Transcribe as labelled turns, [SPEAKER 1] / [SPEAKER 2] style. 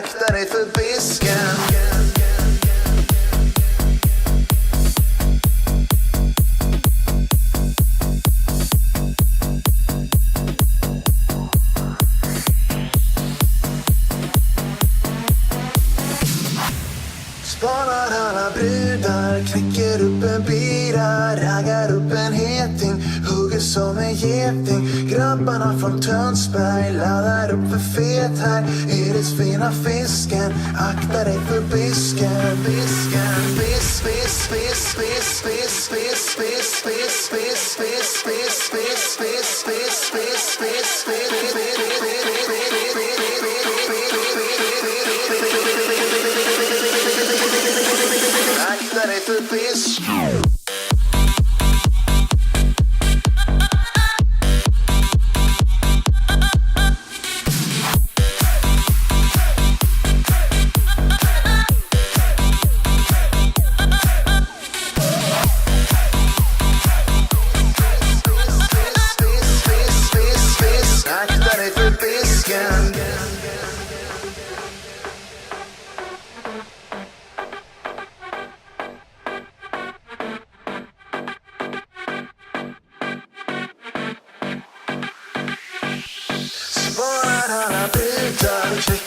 [SPEAKER 1] Akta dig för fisken. Spanar alla brudar, knäcker upp en bira, raggar upp en heting, hugger som en geting. Grabbarna från Tönsberg laddar upp för fet här. Iris fina fisken, akta dig för fisken. Fisken, fisk, fisk, fisk, fisk, fisk, fisk, fisk, fisk, fisk, fisk, fisk, fisk, fisk, fisk, fisk, fisk, akta dig för fisk. Akta dig för fisken. Sparar alla brudar.